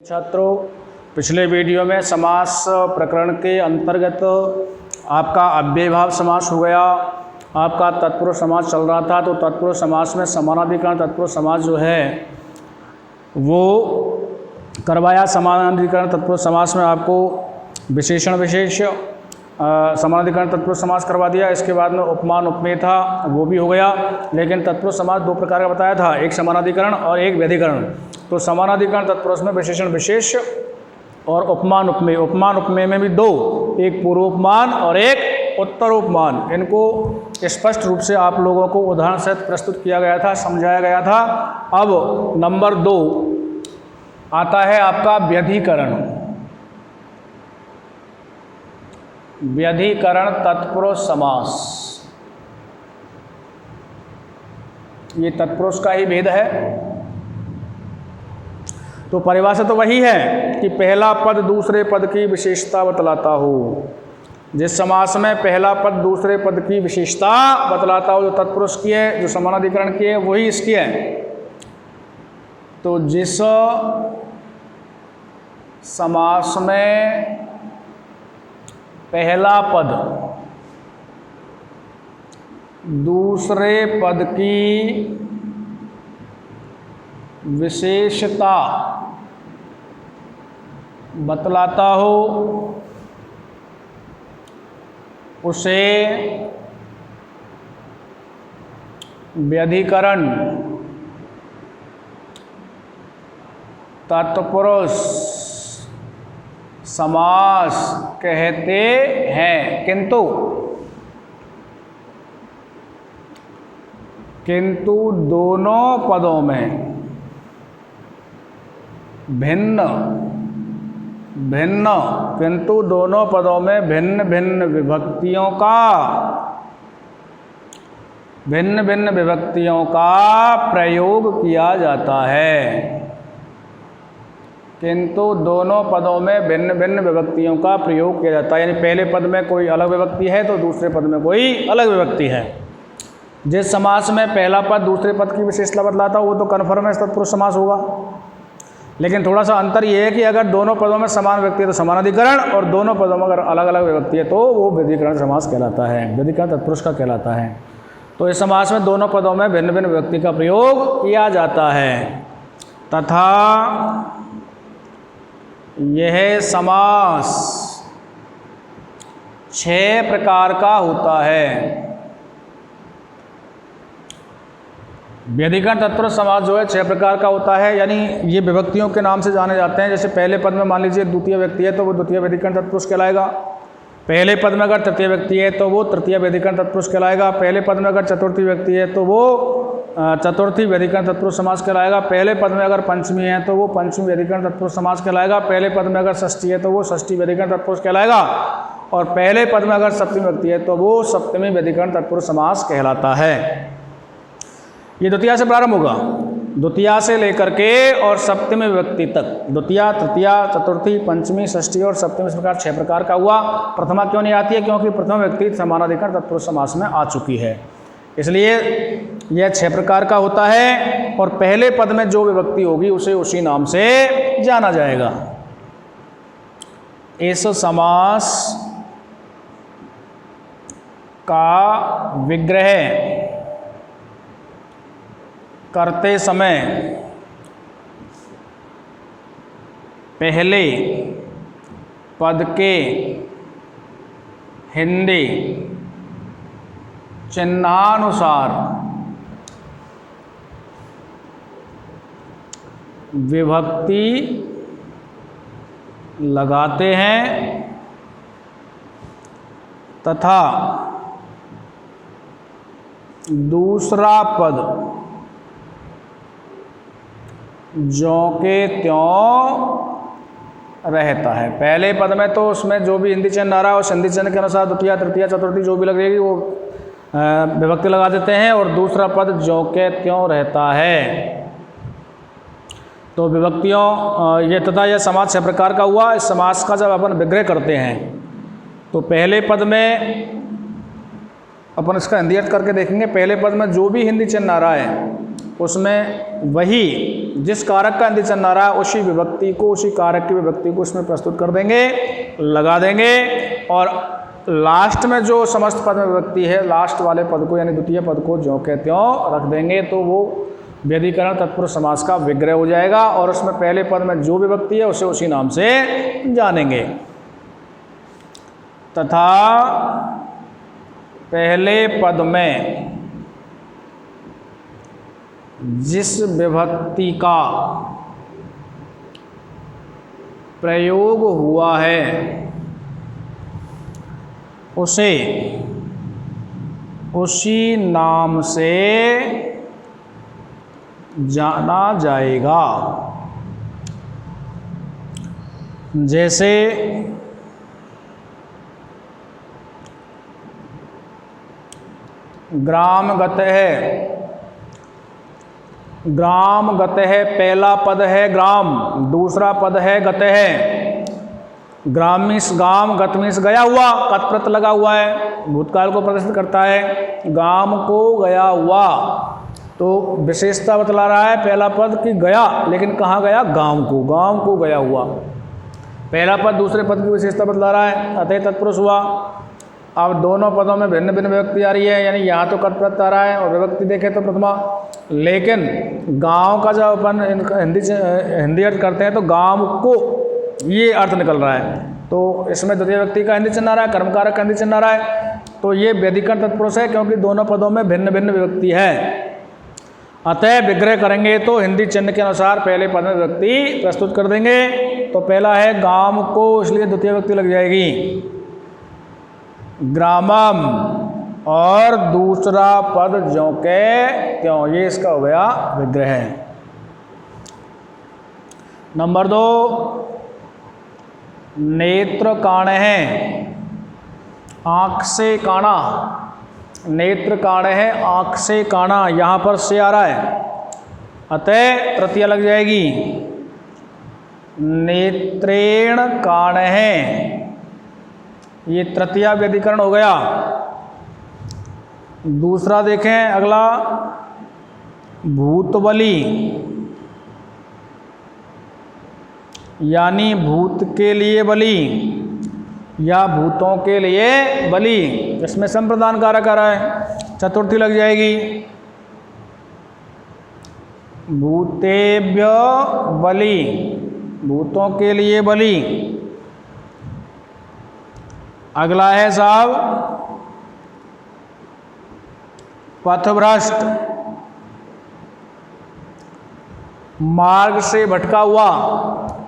छात्रों, पिछले वीडियो में समास प्रकरण के अंतर्गत आपका अव्ययभाव समास हो गया, आपका तत्पुरुष समास चल रहा था। तो तत्पुरुष समास में समानाधिकरण तत्पुरुष समास जो है वो करवाया। समानाधिकरण तत्पुरुष समास में आपको विशेषण विशेष समानाधिकरण तत्पुरुष समास करवा दिया। इसके बाद में उपमान उपमेय था, वो भी हो गया। लेकिन तत्पुरुष समास दो प्रकार का बताया था, एक समानाधिकरण और एक व्यधिकरण। तो समानाधिकरण तत्पुरुष में विशेषण विशेष और उपमान उपमेय। उपमान उपमेय में भी दो, एक पूर्व उपमान और एक उत्तर उपमान। इनको स्पष्ट रूप से आप लोगों को उदाहरण सहित प्रस्तुत किया गया था, समझाया गया था। अब नंबर 2 आता है आपका व्यधिकरण। व्यधिकरण तत्पुरुष समास, ये तत्पुरुष का ही भेद है। तो परिभाषा तो वही है कि पहला पद दूसरे पद की विशेषता बतलाता हो। जिस समास में पहला पद दूसरे पद की विशेषता बतलाता हो, जो तत्पुरुष की है, जो समानाधिकरण की है, वही इसकी है। तो जिस समास में पहला पद दूसरे पद की विशेषता बतलाता हो, उसे व्यधिकरण तत्पुरुष समास कहते हैं। किंतु दोनों पदों में भिन्न भिन्न विभक्तियों का प्रयोग किया जाता है। किंतु दोनों पदों में भिन्न भिन्न विभक्तियों का प्रयोग किया जाता है। यानी पहले पद में कोई अलग विभक्ति है तो दूसरे पद में कोई अलग विभक्ति है। जिस समास में पहला पद दूसरे पद की विशेषता बतलाता हो वो तो कन्फर्म है तत्पुरुष समास होगा। लेकिन थोड़ा सा अंतर ये है कि अगर दोनों पदों में समान विभक्ति है तो समानाधिकरण, और दोनों पदों में अगर अलग अलग विभक्ति है तो वो व्यधिकरण समास कहलाता है, व्यधिकरण तत्पुरुष का कहलाता है। तो इस समास में दोनों पदों में भिन्न भिन्न विभक्ति का प्रयोग किया जाता है। तथा यह समास 6 प्रकार का होता है। व्यधिकरण तत्पुरुष समास जो है 6 प्रकार का होता है। यानी ये विभक्तियों के नाम से जाने जाते हैं। जैसे पहले पद में मान लीजिए द्वितीय व्यक्ति है तो वो द्वितीय व्यधिकरण तत्पुरुष कहलाएगा। पहले पद में अगर तृतीय व्यक्ति है तो वो तृतीय व्यधिकरण तत्पुरुष कहलाएगा। पहले पद में अगर चतुर्थी व्यक्ति है तो वो चतुर्थी व्यधिकरण तत्पुरुष समास कहलाएगा। पहले पद में अगर पंचमी है तो वो पंचमी व्यधिकरण तत्पुरुष समास कहलाएगा। पहले पद में अगर षष्ठी है तो वो षष्ठी व्यधिकरण तत्पुरुष कहलाएगा। और पहले पद में अगर सप्तमी व्यक्ति है तो वो सप्तमी व्यधिकरण तत्पुरुष समास कहलाता है। ये द्वितीया से प्रारंभ होगा, द्वितीया से लेकर के और सप्तमी विभक्ति तक। द्वितीया, तृतीया, चतुर्थी, पंचमी, षष्ठी और सप्तमी, इस प्रकार 6 प्रकार का हुआ। प्रथमा क्यों नहीं आती है? क्योंकि प्रथम व्यक्ति समानाधिकरण तत्पुरुष समास में आ चुकी है, इसलिए यह 6 प्रकार का होता है। और पहले पद में जो विभक्ति होगी उसे उसी नाम से जाना जाएगा। इस समास का विग्रह करते समय पहले पद के हिंदी चिन्हानुसार विभक्ति लगाते हैं तथा दूसरा पद ज्यों के त्यों रहता है। पहले पद में तो उसमें जो भी हिंदी चिन्ह आ रहा है उस हिंदी चिन्ह के अनुसार द्वितीय, तृतीय, चतुर्थी जो भी लगेगी वो विभक्ति लगा देते हैं, और दूसरा पद ज्यों के त्यों रहता है। तो विभक्तियों ये तथा यह समास 6 प्रकार का हुआ। इस समास का जब अपन विग्रह करते हैं तो पहले पद में अपन इसका हिंदी अर्थ करके देखेंगे। पहले पद में जो भी हिंदी चिन्ह आ रहा है उसमें वही जिस कारक का हिंदी चिन्ह आ रहा है उसी विभक्ति को, उसी कारक की विभक्ति को उसमें प्रस्तुत कर देंगे, लगा देंगे। और लास्ट में जो समस्त पद में विभक्ति है, लास्ट वाले पद को यानी द्वितीय पद को ज्यों के त्यों रख देंगे, तो वो व्यधिकरण तत्पुरुष समास का विग्रह हो जाएगा। और उसमें पहले पद में जो विभक्ति है उसे उसी नाम से जानेंगे। तथा पहले पद में जिस विभक्ति का प्रयोग हुआ है उसे उसी नाम से जाना जाएगा। जैसे ग्राम गत है, ग्राम गत है, पहला पद है ग्राम, दूसरा पद है गत है। ग्राम मीन्स गाम, गत मीन्स गया हुआ, कतप्रत लगा हुआ है, भूतकाल को प्रदर्शित करता है। गाम को गया हुआ, तो विशेषता बतला रहा है पहला पद कि गया, लेकिन कहाँ गया? गांव को, गांव को गया हुआ। पहला पद दूसरे पद की विशेषता बतला रहा है, अतः तत्पुरुष हुआ। अब दोनों पदों में भिन्न भिन्न विभक्ति आ रही है, यानी यहाँ तो कतप्रत आ रहा है और विभक्ति देखें तो प्रथमा, लेकिन गांव का जब अपन हिंदी अर्थ करते हैं तो गांव को ये अर्थ निकल रहा है। तो इसमें द्वितीय व्यक्ति का हिंदी चिन्ह आ रहा है, कर्मकारक का हिंदी चिन्ह आ रहा है, तो ये व्यधिकरण तत्पुरुष है क्योंकि दोनों पदों में भिन्न भिन्न विभक्ति है। अतः विग्रह करेंगे तो हिंदी चिन्ह के अनुसार पहले पद में विभक्ति प्रस्तुत कर देंगे। तो पहला है गांव को, इसलिए द्वितीय व्यक्ति लग जाएगी ग्रामम, और दूसरा पद ज्यों के त्यों, ये इसका हो गया विग्रह। नंबर 2, नेत्र काण है, आँख से काना, नेत्र काण है, आँख से काना, यहाँ पर से आ रहा है, अतः तृतीया लग जाएगी। नेत्रेण काण है, ये तृतीया व्यधिकरण हो गया। दूसरा देखें अगला, भूतबली, यानी भूत के लिए बलि या भूतों के लिए बलि, इसमें संप्रदान कारक आ रहा है, चतुर्थी लग जाएगी। भूतेभ्य बलि, भूतों के लिए बलि। अगला है साहब पथभ्रष्ट, मार्ग से भटका हुआ,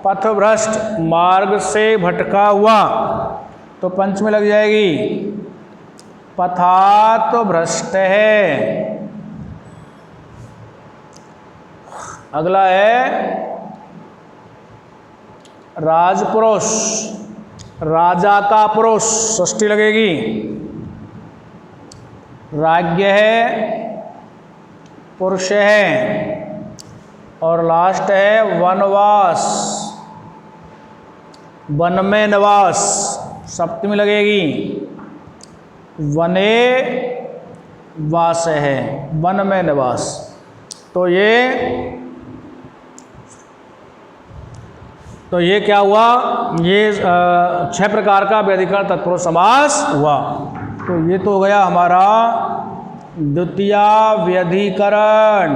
पथभ्रष्ट मार्ग से भटका हुआ, तो पंच में लग जाएगी। पथात भ्रष्ट है। अगला है राजपुरुष, राजा का पुरुष, षष्ठी लगेगी। राज्य है, पुरुष है, और लास्ट है वनवास, वन में निवास, सप्तमी लगेगी। वने वास है, वन में निवास। तो ये क्या हुआ? ये 6 प्रकार का व्यधिकरण तत्पुरुष समास हुआ। तो ये तो हो गया हमारा द्वितीया व्यधिकरण,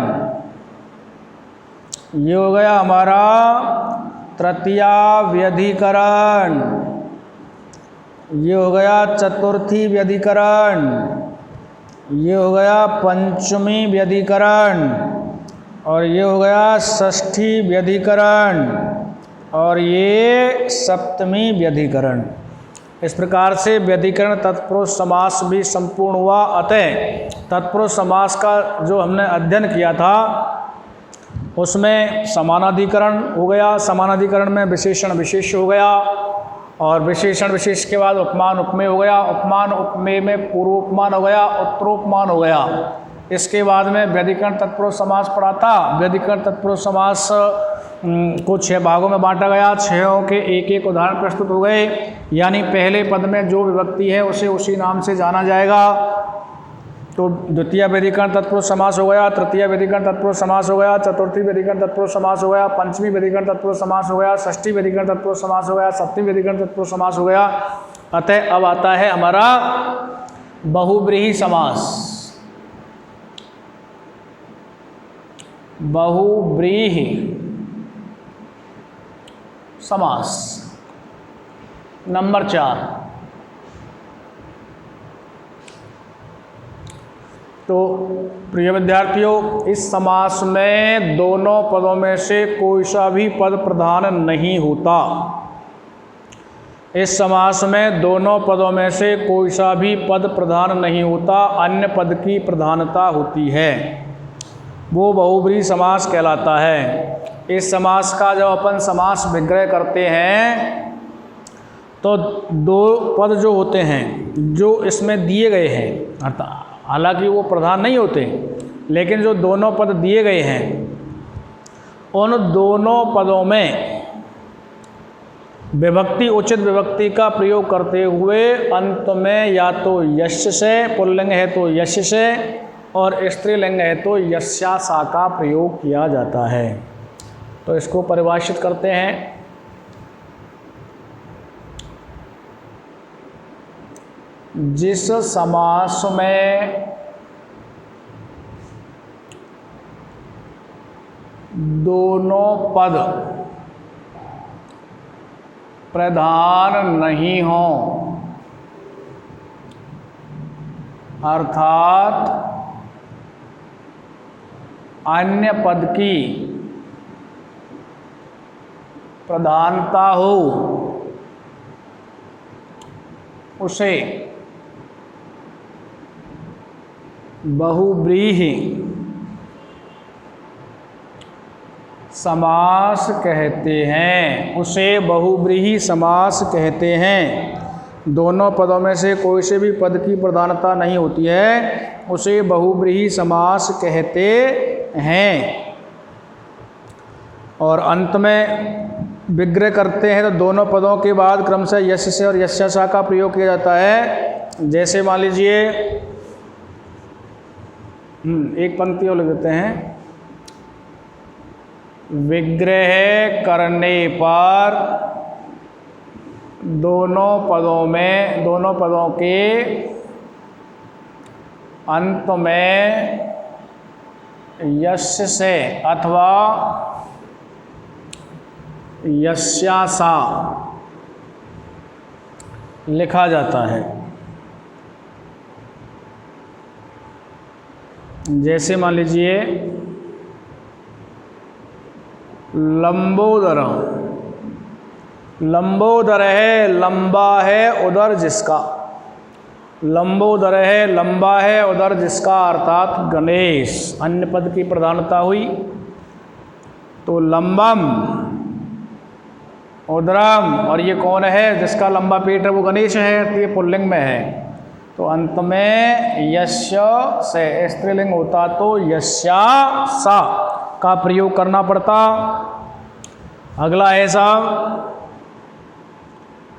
ये हो गया हमारा तृतीया व्यधिकरण, ये हो गया चतुर्थी व्यधिकरण, ये हो गया पंचमी व्यधिकरण, और ये हो गया षष्ठी व्यधिकरण, और ये सप्तमी व्यधिकरण। इस प्रकार से व्यधिकरण तत्पुरुष समास भी संपूर्ण हुआ। अतः तत्पुरुष समास का जो हमने अध्ययन किया था उसमें समानाधिकरण हो गया, समानाधिकरण में विशेषण विशेष हो गया, और विशेषण विशेष के बाद उपमान उपमेय हो गया, उपमान उपमेय में पूर्वोपमान हो गया, उत्तरोपमान हो गया। इसके बाद में व्यधिकरण तत्पुरुष समास पढ़ा था। व्यधिकरण तत्पुरुष समास को 6 भागों में बांटा गया, 6 के एक एक उदाहरण प्रस्तुत हो गए। यानी पहले पद में जो विभक्ति है उसे उसी नाम से जाना जाएगा। तो द्वितीय व्यधिकरण तत्पुरुष समास हो गया, तृतीय व्यधिकरण तत्पुरुष समास हो गया, चतुर्थी व्यधिकरण तत्पुरुष समास हो गया, पंचमी व्यधिकरण तत्पुरुष समास हो गया, षष्ठी व्यधिकरण तत्पुरुष समास हो गया, सप्तमी व्यधिकरण तत्पुरुष समास हो गया। अतः अब आता है हमारा बहुव्रीहि समास। बहुव्रीहि समास नंबर 4। तो प्रिय विद्यार्थियों, इस समास में दोनों पदों में से कोई सा भी पद प्रधान नहीं होता। इस समास में दोनों पदों में से कोई सा भी पद प्रधान नहीं होता, अन्य पद की प्रधानता होती है, वो बहुव्रीहि समास कहलाता है। इस समास का जब अपन समास विग्रह करते हैं तो दो पद जो होते हैं जो इसमें दिए गए हैं, अर्थात हालांकि वो प्रधान नहीं होते, लेकिन जो दोनों पद दिए गए हैं उन दोनों पदों में विभक्ति, उचित विभक्ति का प्रयोग करते हुए अंत में या तो यस्य से, पुल्लिंग है तो यस्य से और स्त्रीलिंग है तो यस्या सा का प्रयोग किया जाता है। तो इसको परिभाषित करते हैं। जिस समास में दोनों पद प्रधान नहीं हों, अर्थात अन्य पद की प्रधानता हो, उसे बहुव्रीहि समास कहते हैं। उसे बहुव्रीहि समास कहते हैं। दोनों पदों में से कोई से भी पद की प्रधानता नहीं होती है, उसे बहुव्रीहि समास कहते हैं। और अंत में विग्रह करते हैं तो दोनों पदों के बाद क्रमशः यस्य से और यस्या सा का प्रयोग किया जाता है। जैसे मान लीजिए एक पंक्ति और लिख देते हैं। विग्रह करने पर दोनों पदों के अंत में यस्य से अथवा यस्या सा लिखा जाता है। जैसे मान लीजिए लंबोदर, लंबोदर है, लंबा है उदर जिसका, लंबोदर है, लंबा है उदर जिसका, अर्थात गणेश। अन्य पद की प्रधानता हुई तो लंबम, उदरम, और ये कौन है जिसका लंबा पेट है, वो गणेश है, तो ये पुल्लिंग में है। तो अंत में यस्य से स्त्रीलिंग होता तो यस्या सा का प्रयोग करना पड़ता। अगला है साहब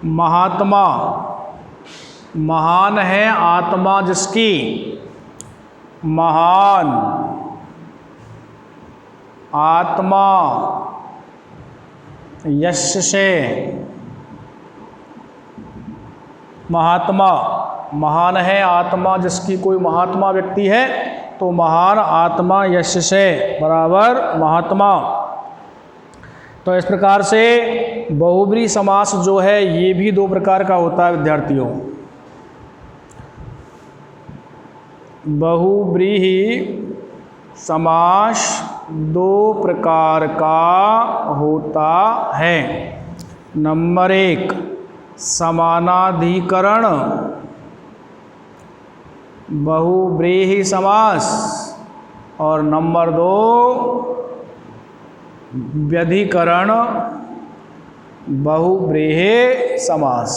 महात्मा। महान है आत्मा जिसकी, महान आत्मा यस्य से, महात्मा, महान है आत्मा जिसकी, कोई महात्मा व्यक्ति है तो महान आत्मा यस्य से बराबर महात्मा। तो इस प्रकार से बहुव्रीहि समास जो है ये भी दो प्रकार का होता है विद्यार्थियों। बहुव्रीहि समास दो प्रकार का होता है। नंबर 1 समानाधिकरण बहुव्रीहि समास, और नंबर 2 व्यधिकरण बहुव्रीहि समास।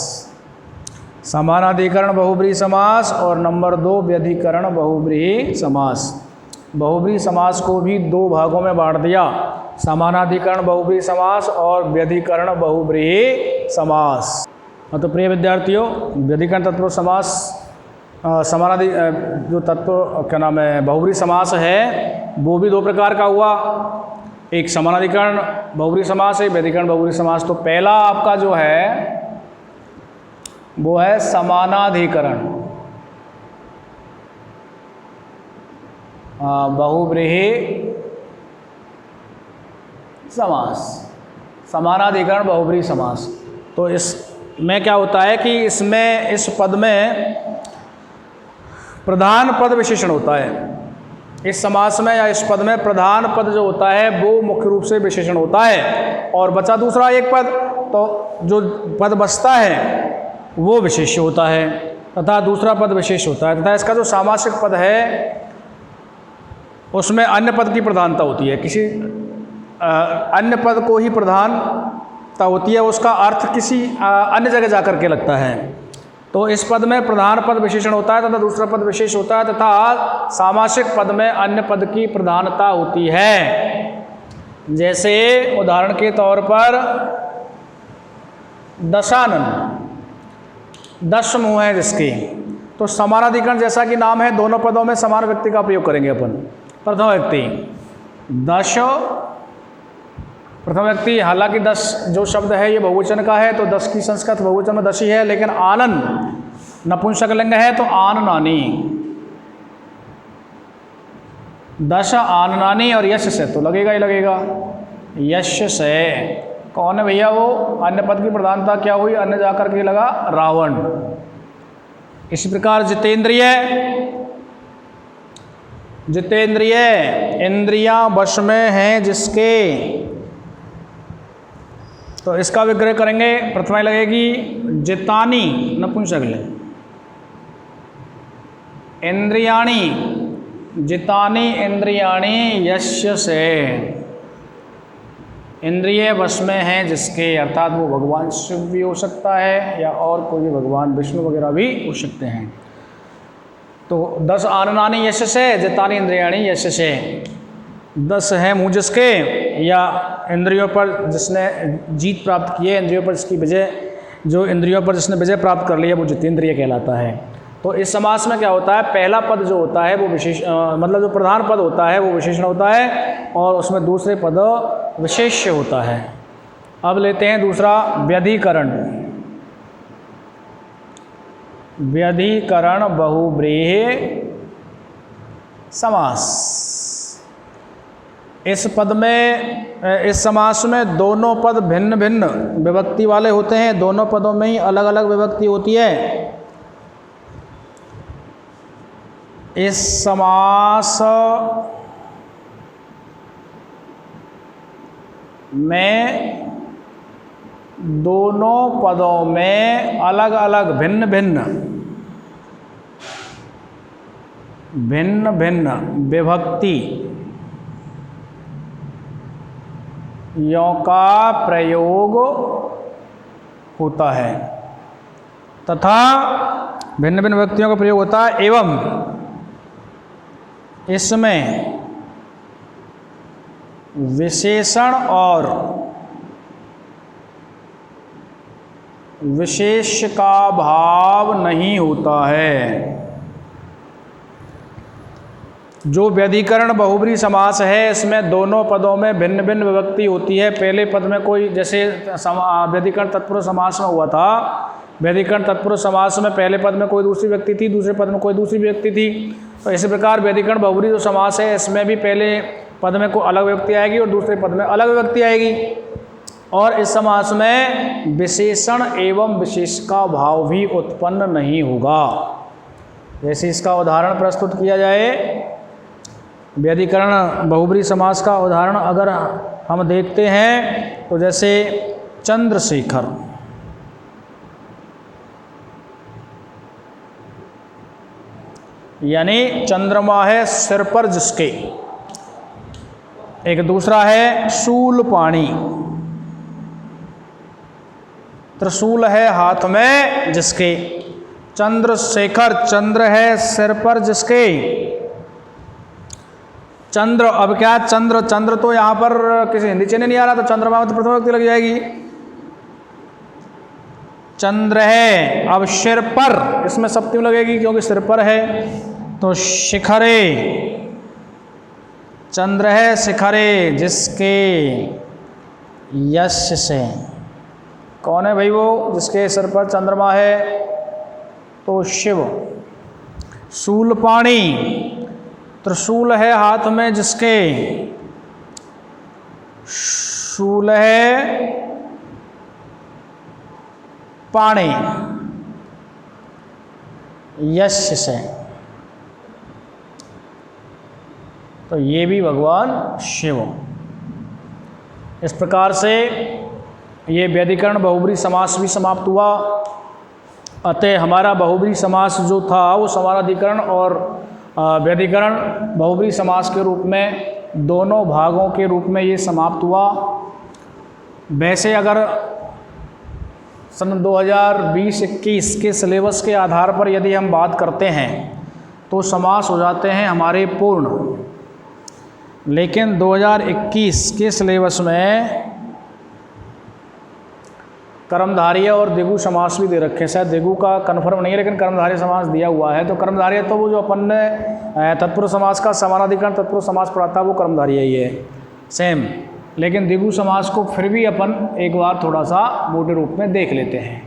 समानाधिकरण बहुव्रीहि समास और नंबर 2 व्यधिकरण बहुव्रीहि समास। बहुव्रीहि समास को भी दो भागों में बांट दिया, समानाधिकरण बहुव्रीहि समास और व्यधिकरण बहुव्रीहि समास। तो प्रिय विद्यार्थियों, व्यधिकरण तत्पुरुष समास समानाधि जो तत्व क्या नाम है बहुब्री समास है वो भी दो प्रकार का हुआ। एक समानाधिकरण बहुब्री समास है, व्यधिकरण बहुब्री समास। तो पहला आपका जो है वो है समानाधिकरण बहुब्रीहि समास, समानाधिकरण बहुब्री समास। तो इसमें क्या होता है कि इसमें इस पद में प्रधान पद विशेषण होता है। इस समास में या इस पद में प्रधान पद जो होता है वो मुख्य रूप से विशेषण होता है, और बचा दूसरा एक पद, तो जो पद बचता है वो विशेष्य होता है तथा दूसरा पद विशेष होता है। तथा इसका जो सामासिक पद है उसमें अन्य पद की प्रधानता होती है, किसी अन्य पद को ही प्रधानता होती है, उसका अर्थ किसी अन्य जगह जाकर के लगता है। तो इस पद में प्रधान पद विशेषण होता है तथा दूसरा पद विशेष होता है, तथा सामासिक पद में अन्य पद की प्रधानता होती है। जैसे उदाहरण के तौर पर दशानन, 10 मुँह हैं जिसके, तो समानाधिकरण जैसा कि नाम है, दोनों पदों में समान व्यक्ति का प्रयोग करेंगे अपन। प्रथम व्यक्ति 10, प्रथम व्यक्ति, हालांकि 10 जो शब्द है ये बहुवचन का है, तो 10 की संस्कृत बहुवचन में 10 ही है, लेकिन आनन नपुंसक लिंग है तो आननानी, 10 आननानी, और यश से तो लगेगा ही लगेगा, यश से। कौन है भैया वो? अन्य पद की प्रधानता क्या हुई? अन्य जाकर के लगा रावण। इसी प्रकार जितेंद्रिय, जितेंद्रिय इंद्रियां वश में हैं जिसके, तो इसका विग्रह करेंगे। प्रथमा लगेगी जितानी नपुंसक लिंग, इंद्रियाणी, जितानी इंद्रियाणी यस्य से, इंद्रिय वश में हैं जिसके, अर्थात वो भगवान शिव भी हो सकता है या और कोई भी भगवान विष्णु वगैरह भी हो सकते हैं। तो 10 आननानी यश से, जितानी इंद्रियाणी यश से, 10 है मुँह जिसके या इंद्रियों पर जिसने जीत प्राप्त की है, इंद्रियों पर जिसकी विजय, जो इंद्रियों पर जिसने विजय प्राप्त कर लिया वो जितेंद्रिय कहलाता है। तो इस समास में क्या होता है, पहला पद जो होता है वो विशेष मतलब जो प्रधान पद होता है वो विशेषण होता है, और उसमें दूसरे पद विशेष्य होता है। अब लेते हैं दूसरा व्यधिकरण। व्यधिकरण बहुब्रीहि समास। इस पद में, इस समास में दोनों पद भिन्न भिन्न विभक्ति वाले होते हैं, दोनों पदों में ही अलग अलग विभक्ति होती है। इस समास में दोनों पदों में अलग अलग भिन्न भिन्न विभक्ति यों का प्रयोग होता है तथा भिन्न भिन्न विभक्तियों का प्रयोग होता है, एवं इसमें विशेषण और विशेष का भाव नहीं होता है। जो व्यधिकरण बहुब्री समास है इसमें दोनों पदों में भिन्न भिन्न विभक्ति होती है। पहले पद में कोई, जैसे व्यधिकरण तत्पुरुष समास में हुआ था, व्यधिकरण तत्पुरुष समास में पहले पद में कोई दूसरी व्यक्ति थी, दूसरे पद में कोई दूसरी व्यक्ति थी। तो इसी प्रकार व्यधिकरण बहुब्री जो समास है इसमें भी पहले पद में कोई अलग व्यक्ति आएगी और दूसरे पद में अलग व्यक्ति आएगी। और इस समास में विशेषण एवं विशेष का भाव भी उत्पन्न नहीं होगा। जैसे इसका उदाहरण प्रस्तुत किया जाए, व्यधिकरण बहुब्री समास का उदाहरण अगर हम देखते हैं तो जैसे चंद्रशेखर, यानी चंद्रमा है सिर पर जिसके। एक दूसरा है शूलपाणी, त्रिशूल है हाथ में जिसके। चंद्रशेखर, चंद्र है सिर पर जिसके। चंद्र, अब क्या चंद्र, चंद्र तो यहाँ पर किसी हिंदी चेने नहीं आ रहा, तो चंद्रमा में तो प्रथम व्यक्ति लग जाएगी। चंद्र है, अब सिर पर, इसमें सप्तमी लगेगी क्योंकि सिर पर है, तो शिखरे, चंद्र है शिखरे जिसके यश से, कौन है भाई वो जिसके सिर पर चंद्रमा है, तो शिव। शूलपाणी, त्रिशूल है हाथ में जिसके, शूल है पाणी, यश से, तो ये भी भगवान शिव। इस प्रकार से ये व्यधिकरण बहुब्री समास भी समाप्त हुआ। अतः हमारा बहुब्री समास जो था वो समानाधिकरण और व्यधिकरण बहुब्री समास के रूप में दोनों भागों के रूप में ये समाप्त हुआ। वैसे अगर सन 2020-21 के सिलेबस के आधार पर यदि हम बात करते हैं तो समास हो जाते हैं हमारे पूर्ण, लेकिन 2021 के सिलेबस में कर्मधारय और द्विगु समास भी दे रखे हैं। शायद द्विगु का कन्फर्म नहीं है लेकिन कर्मधारय समास दिया हुआ है। तो कर्मधारय तो वो जो अपन ने तत्पुरुष समास का समानाधिकरण तत्पुरुष समास पढ़ा था वो कर्मधारय ही है सेम, लेकिन द्विगु समास को फिर भी अपन एक बार थोड़ा सा मोटे रूप में देख लेते हैं।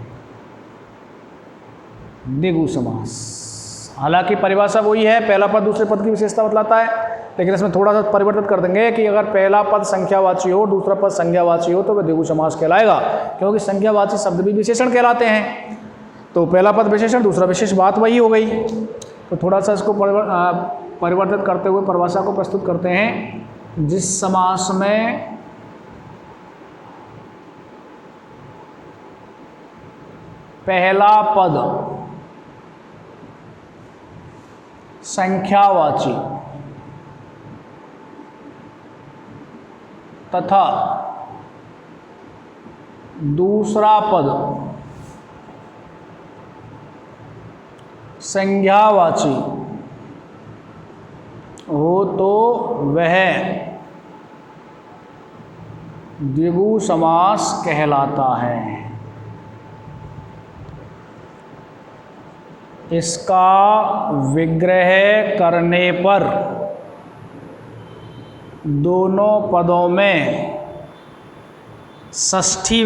द्विगु समास, हालांकि परिभाषा वही है, पहला पद दूसरे पद की विशेषता बतलाता है, लेकिन इसमें थोड़ा सा परिवर्तित कर देंगे कि अगर पहला पद संख्यावाची हो दूसरा पद संज्ञावाची हो तो वह द्विगु समास कहलाएगा, क्योंकि संज्ञावाची शब्द भी विशेषण कहलाते हैं। तो पहला पद विशेषण, दूसरा विशेष, बात वही हो गई। तो थोड़ा सा इसको परिवर्तित करते हुए परिभाषा को प्रस्तुत करते हैं। जिस समास में पहला पद संख्यावाची तथा दूसरा पद संज्ञावाची हो तो वह द्विगु समास कहलाता है। इसका विग्रह करने पर दोनों पदों में षष्ठी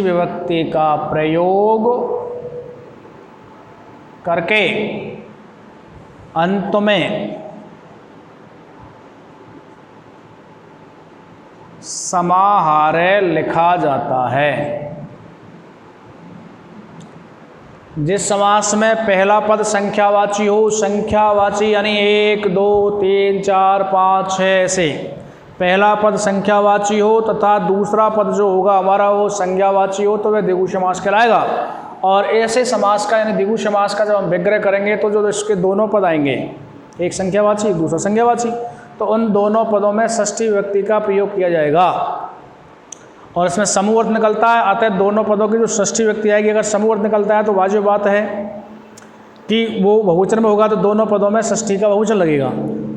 विभक्ति का प्रयोग करके अंत में समाहार्य लिखा जाता है। जिस समास में पहला पद संख्यावाची हो, संख्यावाची यानी 1 2 3 4 5 6 ऐसे पहला पद संख्यावाची हो तथा दूसरा पद जो होगा हमारा वो संज्ञावाची हो तो वह द्विगु समास कहलाएगा। और ऐसे समास का यानी द्विगु समास का जब हम विग्रह करेंगे तो जो इसके दोनों पद आएंगे, एक संख्यावाची दूसरा संज्ञावाची, तो उन दोनों पदों में षष्ठी विभक्ति का प्रयोग किया जाएगा और इसमें समूह अर्थ निकलता है। अतः दोनों पदों की जो षष्ठी विभक्ति आएगी, अगर समूह अर्थ निकलता है तो वाजिब बात है कि वो बहुवचन में होगा तो दोनों पदों में षष्ठी का बहुवचन लगेगा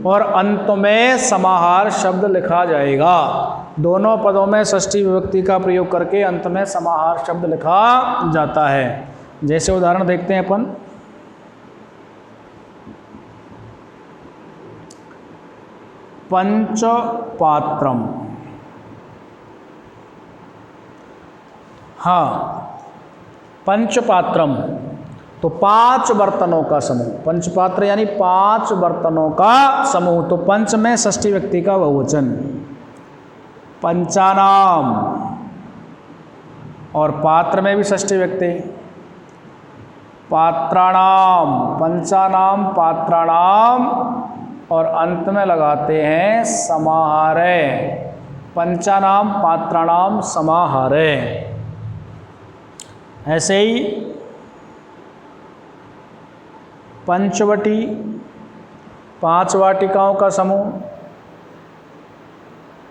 और अंत में समाहार शब्द लिखा जाएगा। दोनों पदों में षष्ठी विभक्ति का प्रयोग करके अंत में समाहार शब्द लिखा जाता है। जैसे उदाहरण देखते हैं अपन, पंचपात्रम, हाँ पंचपात्रम तो 5 बर्तनों का समूह, पंचपात्र यानी 5 बर्तनों का समूह। तो पंच में षष्ठी व्यक्ति का बहुवचन, पंचानाम, और पात्र में भी षष्ठी व्यक्ति, पात्राणाम, पंचानाम पात्राणाम, और अंत में लगाते हैं समाहारे, पंचानाम पात्राणाम समाहारे। ऐसे ही पंचवटी 5 वाटिकाओं का समूह,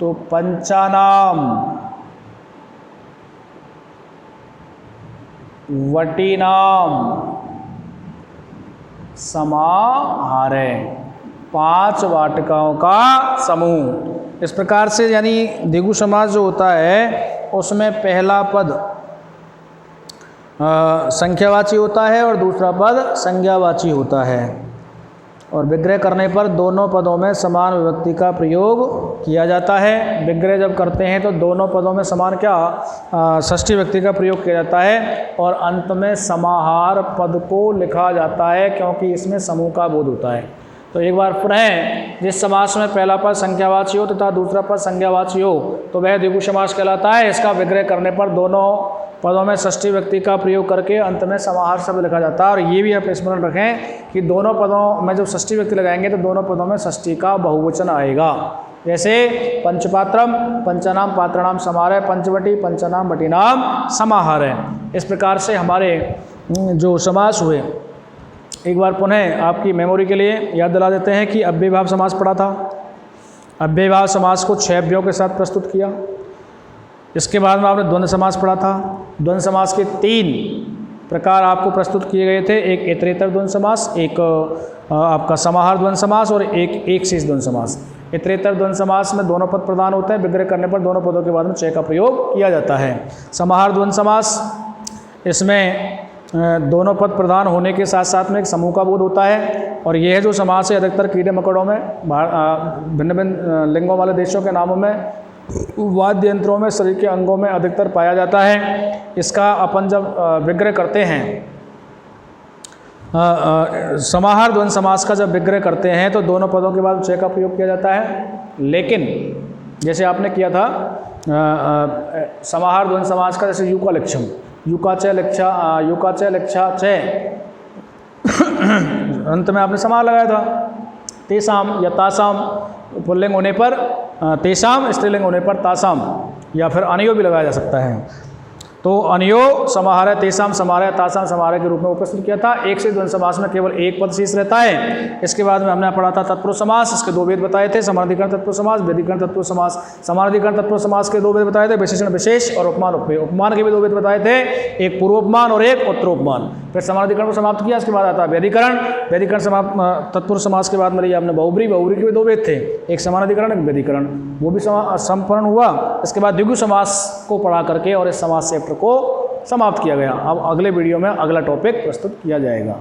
तो पंचानाम वटीनाम समाहारे, 5 वाटिकाओं का समूह। इस प्रकार से यानी द्विगु समास जो होता है उसमें पहला पद संख्यावाची होता है और दूसरा पद संज्ञावाची होता है, और विग्रह करने पर दोनों पदों में समान विभक्ति का प्रयोग किया जाता है। विग्रह जब करते हैं तो दोनों पदों में समान षष्ठी विभक्ति का प्रयोग किया जाता है, और अंत में समाहार पद को लिखा जाता है क्योंकि इसमें समूह का बोध होता है। तो एक बार पुनः जिस समास में पहला पद संख्यावाची हो तथा दूसरा पद संज्ञावाची हो तो वह द्विगु समास कहलाता है। इसका विग्रह करने पर दोनों पदों में षष्ठी व्यक्ति का प्रयोग करके अंत में समाहार शब्द लिखा जाता है। और ये भी आप स्मरण रखें कि दोनों पदों में जब षष्ठी व्यक्ति लगाएंगे तो दोनों पदों में षष्ठी का बहुवचन आएगा। जैसे पंचपात्रम पंचनाम पात्रनाम समाहार, पंचवटी पंचनाम वटीनाम समाहार है। इस प्रकार से हमारे जो समास हुए एक बार पुनः आपकी मेमोरी के लिए याद दिला देते हैं कि अव्ययभाव समास पढ़ा था। अव्ययभाव समास को 6 अव्ययों के साथ प्रस्तुत किया। इसके बाद में आपने द्वंद्व समास पढ़ा था। द्वंद्व समास के 3 प्रकार आपको प्रस्तुत किए गए थे, एक इतरेतर द्वंद्व समास, एक आपका समाहार द्वंद्व समास और एक शेष द्वंद्व समास। इतरेतर द्वंद्व समास में दोनों पद प्रदान होते हैं, विग्रह करने पर दोनों पदों के बाद में च का प्रयोग किया जाता है। समाहार द्वंद्व समास, इसमें दोनों पद प्रधान होने के साथ साथ में एक समूह का बोध होता है, और यह जो समास है अधिकतर कीड़े मकोड़ों में, भिन्न भिन्न लिंगों वाले देशों के नामों में, वाद्य यंत्रों में, शरीर के अंगों में अधिकतर पाया जाता है। इसका अपन जब विग्रह करते हैं, समाहार द्वंद्व समास का जब विग्रह करते हैं तो दोनों पदों के बाद च का प्रयोग किया जाता है। लेकिन जैसे आपने किया था समाहार द्वंद्व समास का, जैसे यू का लक्षम, युका च लक्षा च अंत में आपने समाहार लगाया था। तेसाम या तासाम पुल्लिंग होने पर तेसाम, स्त्रीलिंग होने पर तासाम, या फिर अनयो भी लगाया जा सकता है। तो अनयो समाहार, तेसाम समाहार, तासाम समाहार के रूप में उपस्थित किया था। एक से द्वंद्व समास में केवल एक पद शेष रहता है। इसके बाद में हमने पढ़ा था तत्पुरुष समास, इसके 2 भेद बताए थे, समानाधिकरण तत्पुरुष समास, व्यधिकरण तत्पुरुष समास। समानाधिकरण तत्पुरुष समास के 2 भेद बताए थे, विशेषण विशेष और उपमान उपमेय। उपमान के भी 2 भेद बताए थे, एक पूर्वोपमान और एक उत्तरोपमान। फिर समानाधिकरण को समाप्त किया, इसके बाद आता है व्यधिकरण। व्यधिकरण समाप्त तत्पुरुष समास के बाद में लिया हमने बहुब्री, बहुब्री के भी 2 भेद थे, एक समानाधिकरण एक व्यधिकरण, वो भी संपूर्ण हुआ। इसके बाद द्विगु समास को पढ़ा करके और इस समास चैप्टर को समाप्त किया गया। अब अगले वीडियो में अगला टॉपिक प्रस्तुत किया जाएगा।